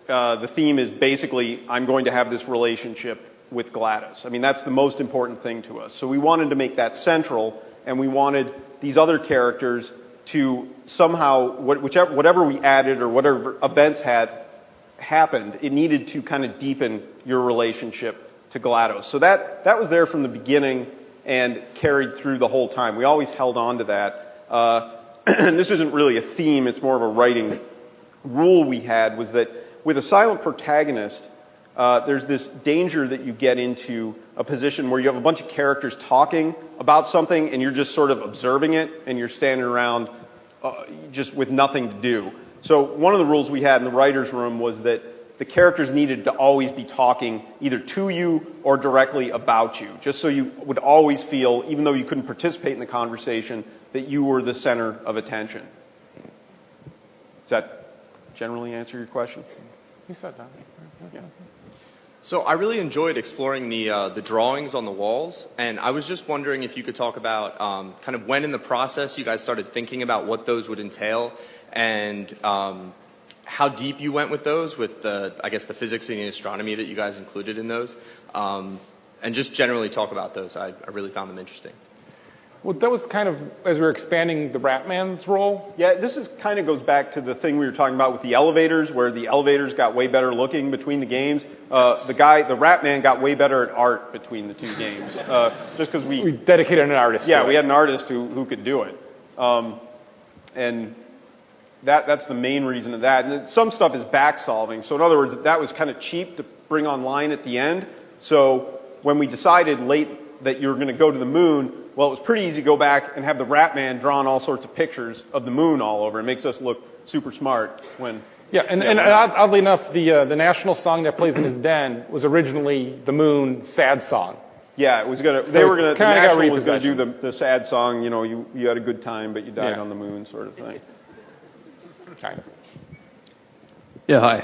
the theme is basically, I'm going to have this relationship with GLaDOS. I mean, that's the most important thing to us. So we wanted to make that central, and we wanted these other characters to somehow, whatever we added or whatever events had happened, it needed to kind of deepen your relationship to GLaDOS. So that was there from the beginning and carried through the whole time. We always held on to that. And this isn't really a theme, it's more of a writing rule we had, was that with a silent protagonist, there's this danger that you get into a position where you have a bunch of characters talking about something and you're just sort of observing it and you're standing around just with nothing to do. So one of the rules we had in the writer's room was that the characters needed to always be talking either to you or directly about you, just so you would always feel, even though you couldn't participate in the conversation, that you were the center of attention. Does that generally answer your question?
You said that.
Yeah.
So I really enjoyed exploring the drawings on the walls, and I was just wondering if you could talk about kind of when in the process you guys started thinking about what those would entail, and how deep you went with those, with the physics and the astronomy that you guys included in those, and just generally talk about those. I really found them interesting.
Well, that was kind of as we were expanding the Ratman's role.
Yeah, this is kind of goes back to the thing we were talking about with the elevators, where the elevators got way better looking between the games. The Ratman got way better at art between the two games, just because we
dedicated an artist.
Yeah,
to
we
it.
had an artist who could do it, and that's the main reason of that. And some stuff is back solving. So in other words, that was kind of cheap to bring online at the end. So when we decided late that you were going to go to the moon, well, it was pretty easy to go back and have the Ratman drawing all sorts of pictures of the moon all over. It makes us look super smart when.
Yeah, and oddly enough, the national song that plays in his den was originally the Moon sad song.
Yeah, it was gonna.
So
they were gonna. The national was gonna do the sad song. You know, you had a good time, but you died on the moon, sort of thing.
Okay.
Yeah, hi.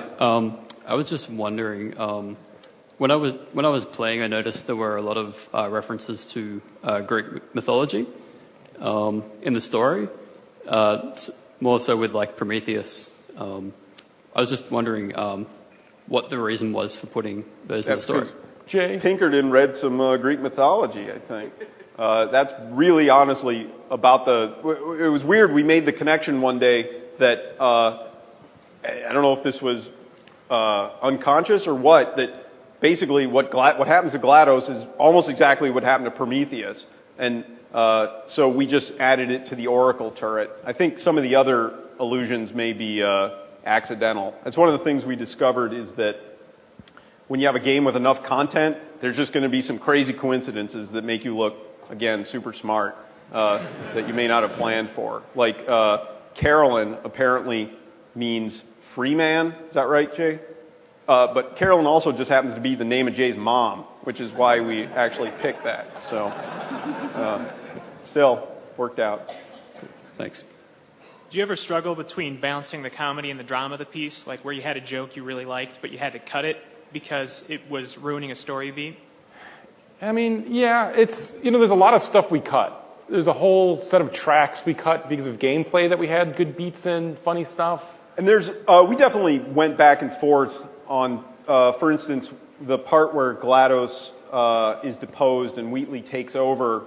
I was just wondering. When I was playing, I noticed there were a lot of references to Greek mythology in the story, more so with like Prometheus. I was just wondering what the reason was for putting those in the story.
Jay Pinkerton read some Greek mythology, I think. That's really honestly about it was weird. We made the connection one day that I don't know if this was unconscious or what, that basically what happens to GLaDOS is almost exactly what happened to Prometheus. And so we just added it to the Oracle turret. I think some of the other allusions may be accidental. That's one of the things we discovered, is that when you have a game with enough content, there's just going to be some crazy coincidences that make you look, again, super smart, that you may not have planned for. Like Carolyn apparently means free man. Is that right, Jay? But Carolyn also just happens to be the name of Jay's mom, which is why we actually picked that. So still worked out.
Thanks.
Do you ever struggle between balancing the comedy and the drama of the piece, like where you had a joke you really liked, but you had to cut it because it was ruining a story beat?
I mean, yeah, it's, there's a lot of stuff we cut. There's a whole set of tracks we cut because of gameplay that we had good beats in, funny stuff.
And we definitely went back and forth on, for instance, the part where GLaDOS is deposed and Wheatley takes over.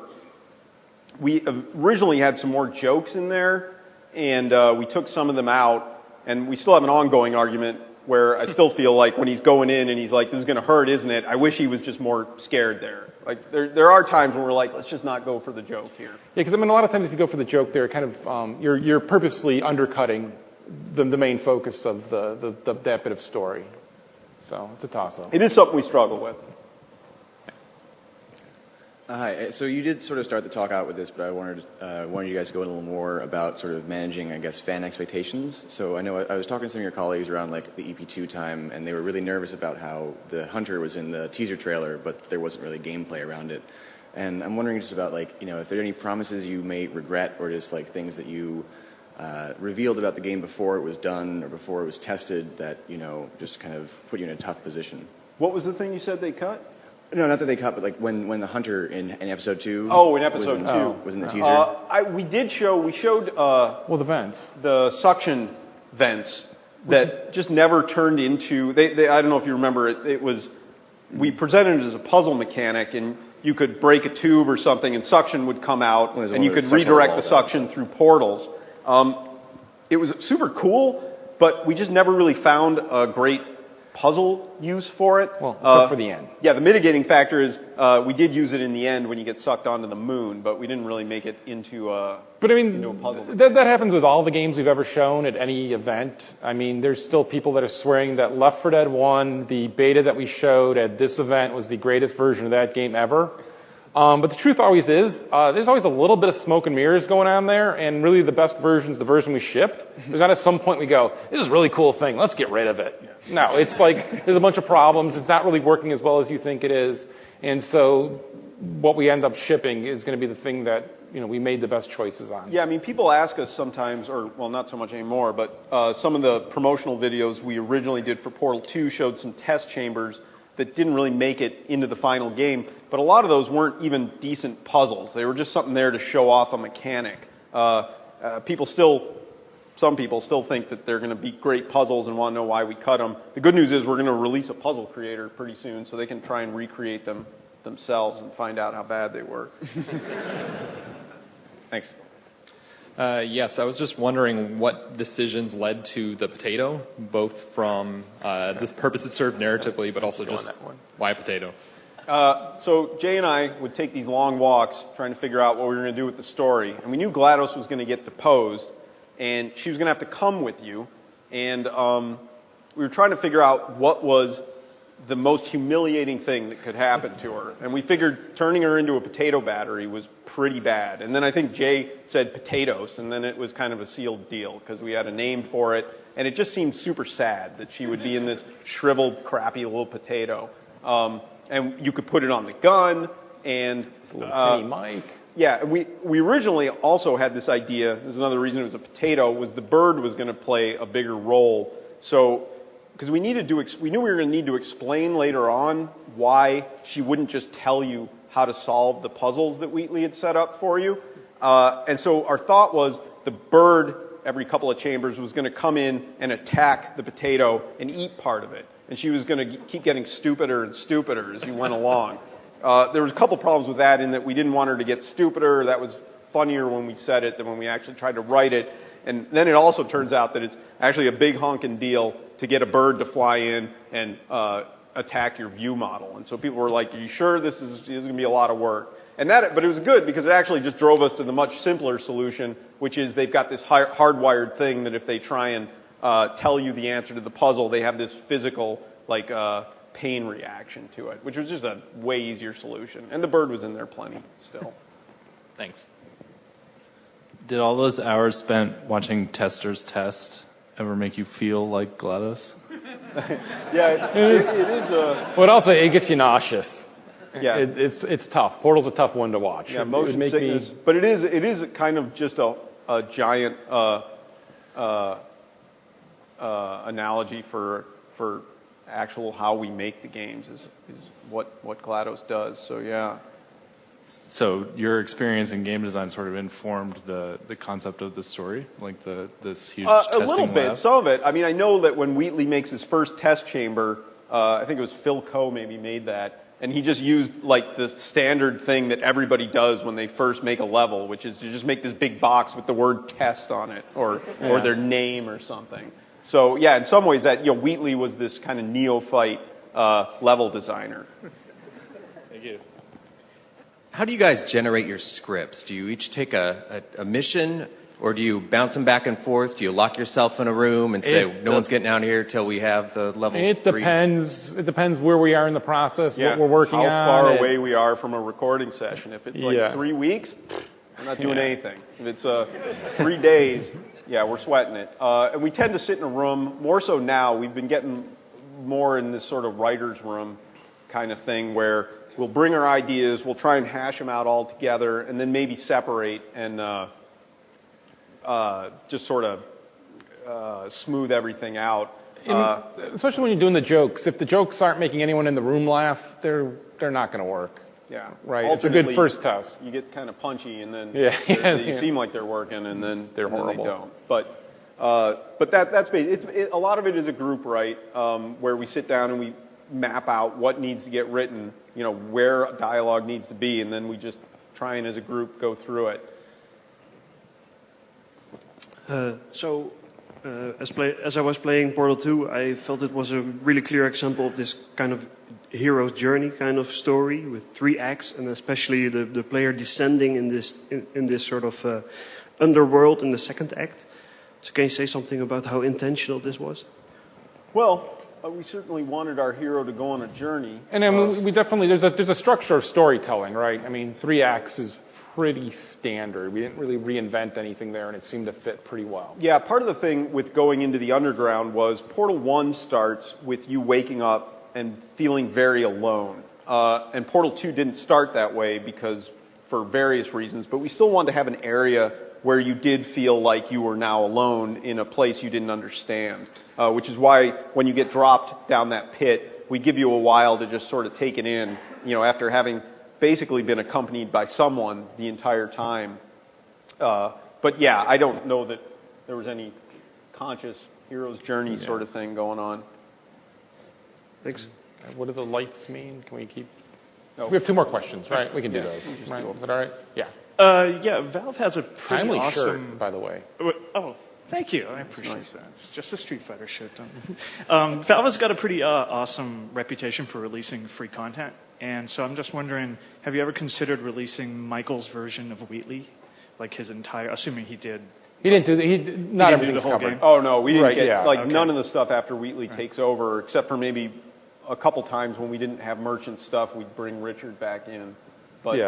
We originally had some more jokes in there, and we took some of them out, and we still have an ongoing argument where I still feel like when he's going in and he's like, this is going to hurt, isn't it? I wish he was just more scared there. Like, there are times when we're like, let's just not go for the joke here.
Yeah, because I mean, a lot of times if you go for the joke there, kind of, you're purposely undercutting the main focus of that bit of story. So it's a toss-up.
It is something we struggle with.
Hi. So you did sort of start the talk out with this, but I wanted you guys to go in a little more about sort of managing, I guess, fan expectations. So I know I was talking to some of your colleagues around like the EP2 time, and they were really nervous about how the Hunter was in the teaser trailer, but there wasn't really gameplay around it. And I'm wondering just about like, if there are any promises you may regret or just like things that you revealed about the game before it was done or before it was tested that, just kind of put you in a tough position.
What was the thing you said they cut?
No, not that they cut, but like when the hunter in episode 2.
Oh, in episode 2
was in the teaser.
We showed
the vents,
the suction vents that just never turned into. I don't know if you remember it. It was we presented it as a puzzle mechanic, and you could break a tube or something, and suction would come out, and you could redirect the suction through portals. It was super cool, but we just never really found a great puzzle use for it.
Well, except for the end.
Yeah, the mitigating factor is we did use it in the end when you get sucked onto the moon, but we didn't really make it into a puzzle.
That happens with all the games we've ever shown at any event. I mean, there's still people that are swearing that Left 4 Dead 1, the beta that we showed at this event, was the greatest version of that game ever. But the truth always is, there's always a little bit of smoke and mirrors going on there, and really the best version is the version we shipped. There's not at some point we go, this is a really cool thing, let's get rid of it. No, it's like, there's a bunch of problems, it's not really working as well as you think it is, and so what we end up shipping is going to be the thing that, we made the best choices on.
Yeah, I mean, people ask us sometimes, or, well, not so much anymore, but some of the promotional videos we originally did for Portal 2 showed some test chambers that didn't really make it into the final game, but a lot of those weren't even decent puzzles. They were just something there to show off a mechanic. Some people still think that they're going to be great puzzles and want to know why we cut them. The good news is we're going to release a puzzle creator pretty soon, so they can try and recreate them themselves and find out how bad they were.
Thanks.
Yes, I was just wondering what decisions led to the potato, both from this purpose it served narratively, but also just why potato?
So Jay and I would take these long walks trying to figure out what we were going to do with the story. And we knew GLaDOS was going to get deposed, and she was going to have to come with you. And we were trying to figure out what was the most humiliating thing that could happen to her. And we figured turning her into a potato battery was pretty bad. And then I think Jay said potatoes, and then it was kind of a sealed deal because we had a name for it. And it just seemed super sad that she would be in this shriveled, crappy little potato. And you could put it on the gun, and
little tiny mic.
Yeah, we originally also had this idea. This is another reason it was a potato. Was the bird was going to play a bigger role. So, because we knew we were going to need to explain later on why she wouldn't just tell you how to solve the puzzles that Wheatley had set up for you. And so our thought was the bird every couple of chambers was going to come in and attack the potato and eat part of it. And she was going to keep getting stupider and stupider as you went along. There was a couple problems with that in that we didn't want her to get stupider. That was funnier when we said it than when we actually tried to write it. And then it also turns out that it's actually a big honking deal to get a bird to fly in and attack your view model. And so people were like, are you sure this is going to be a lot of work? But it was good because it actually just drove us to the much simpler solution, which is they've got this hardwired thing that if they try and tell you the answer to the puzzle, they have this physical, pain reaction to it, which was just a way easier solution. And the bird was in there plenty still.
Thanks.
Did all those hours spent watching testers test ever make you feel like GLaDOS?
Yeah, it is.
But also, it gets you nauseous.
Yeah,
it's tough. Portal's a tough one to watch.
Yeah, motion sickness. But it is kind of just a giant analogy for actual how we make the games is what GLaDOS does. So yeah.
So your experience in game design sort of informed the concept of the story, like this huge testing lab?
A little bit, some of it. I mean, I know that when Wheatley makes his first test chamber, I think it was Phil Coe maybe made that, and he just used the standard thing that everybody does when they first make a level, which is to just make this big box with the word test on it, or their name or something. So yeah, in some ways that Wheatley was this kind of neophyte level designer.
Thank you.
How do you guys generate your scripts? Do you each take a mission, or do you bounce them back and forth? Do you lock yourself in a room and say, no one's getting out of here till we have the level 3?
It depends where we are in the process, what we're working on.
How far away we are from a recording session. If it's 3 weeks, we're not doing anything. If it's 3 days, we're sweating it. And we tend to sit in a room, more so now. We've been getting more in this sort of writer's room kind of thing where We'll bring our ideas, we'll try and hash them out all together, and then maybe separate and just sort of smooth everything out.
Especially when you're doing the jokes. If the jokes aren't making anyone in the room laugh, they're not going to work.
Yeah,
right. It's a good first test.
You get kind of punchy, and then
they
seem like they're working, and then
they're horrible.
They don't. But that's basically a lot of it is a group write where we sit down and we map out what needs to get written, where dialogue needs to be, and then we just try and as a group go through it.
As I was playing Portal 2, I felt it was a really clear example of this kind of hero's journey kind of story with 3 acts, and especially the player descending in this sort of underworld in the second act. So can you say something about how intentional this was?
Well, we certainly wanted our hero to go on a journey.
And then we definitely, there's a structure of storytelling, right? I mean, 3 acts is pretty standard. We didn't really reinvent anything there, and it seemed to fit pretty well.
Yeah, part of the thing with going into the underground was Portal 1 starts with you waking up and feeling very alone. And Portal 2 didn't start that way because for various reasons, but we still wanted to have an area where you did feel like you were now alone in a place you didn't understand, which is why when you get dropped down that pit, we give you a while to just sort of take it in, after having basically been accompanied by someone the entire time. But yeah, I don't know that there was any conscious hero's journey sort of thing going on.
Thanks.
What do the lights mean? Can we keep... No. We have 2 more questions, right? We can do those. Right? Is that all right? Yeah.
Yeah, Valve has a pretty
timely
awesome...
shirt, by the way.
Oh, thank you. I appreciate that. It's just a Street Fighter shirt. Valve has got a pretty awesome reputation for releasing free content. And so I'm just wondering, have you ever considered releasing Michael's version of Wheatley? Like his entire... Assuming he did...
He didn't do... Not everything's covered.
Game?
Oh, no. We didn't get...
Okay.
None of the stuff after Wheatley takes over, except for maybe a couple times when we didn't have merchant stuff, we'd bring Richard back in. But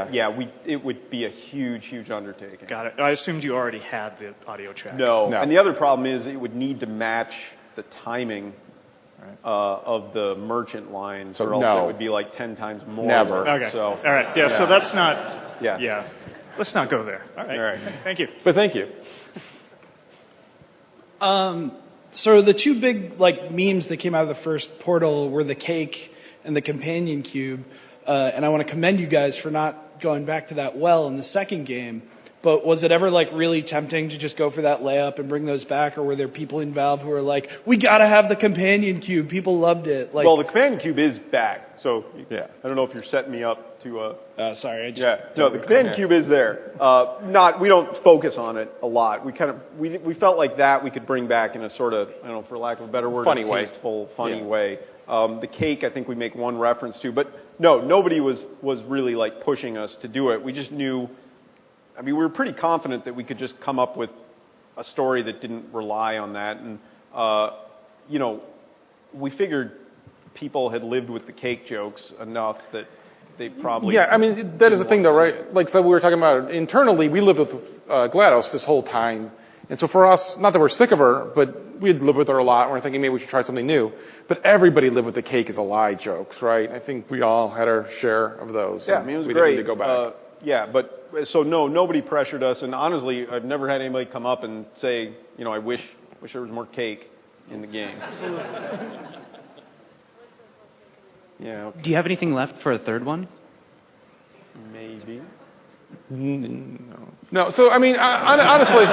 it would be a huge, huge undertaking.
Got it. I assumed you already had the audio track.
No. And the other problem is it would need to match the timing of the merchant lines,
so
or else it would be like 10 times more.
Never.
Okay.
So,
all right. Yeah, so that's not... Yeah. Let's not go there. All right. Thank you.
But thank you.
So the 2 big memes that came out of the first Portal were the cake and the companion cube, and I want to commend you guys for not going back to that well in the second game. But was it ever really tempting to just go for that layup and bring those back, or were there people in Valve who were like, "We got to have the companion cube"? People loved it.
Well, the companion cube is back, so I don't know if you're setting me up to.
Sorry.
No, the companion cube is there. We don't focus on it a lot. We felt like that we could bring back in a sort of, I don't know, for lack of a better word,
funny
tasteful, funny way. The cake, I think we make one reference to, but no, nobody was really pushing us to do it. We just knew. I mean, we were pretty confident that we could just come up with a story that didn't rely on that. And, we figured people had lived with the cake jokes enough that they probably...
Yeah, I mean, that is the thing, though, right? So we were talking about internally, we lived with GLaDOS this whole time. And so for us, not that we're sick of her, but we'd lived with her a lot, and we're thinking maybe we should try something new. But everybody lived with the cake is a lie jokes, right? I think we all had our share of those.
Yeah, I mean, it was
we
great.
Didn't need to go back.
So no, nobody pressured us, and honestly, I've never had anybody come up and say, I wish there was more cake in the game.
Absolutely.
Yeah. Okay.
Do you have anything left for a third one?
Maybe.
No. So I mean, honestly,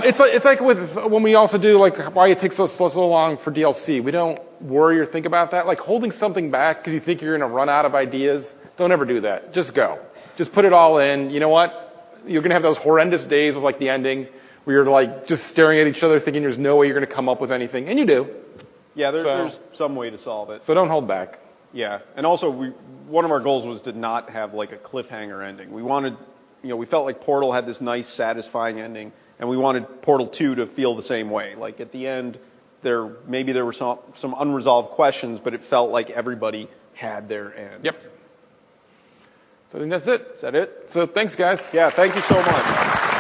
it's like with when we also do why it takes so long for DLC. We don't worry or think about that. Like holding something back because you think you're going to run out of ideas. Don't ever do that. Just go. Just put it all in. You know what? You're going to have those horrendous days with the ending where you're just staring at each other thinking there's no way you're going to come up with anything. And you do.
Yeah, there's some way to solve it.
So don't hold back.
Yeah. And also one of our goals was to not have a cliffhanger ending. We wanted, we felt like Portal had this nice, satisfying ending, and we wanted Portal 2 to feel the same way. Like at the end, there were some unresolved questions, but it felt like everybody had their end.
Yep. So I think that's it.
Is that it?
So thanks, guys.
Yeah, thank you so much.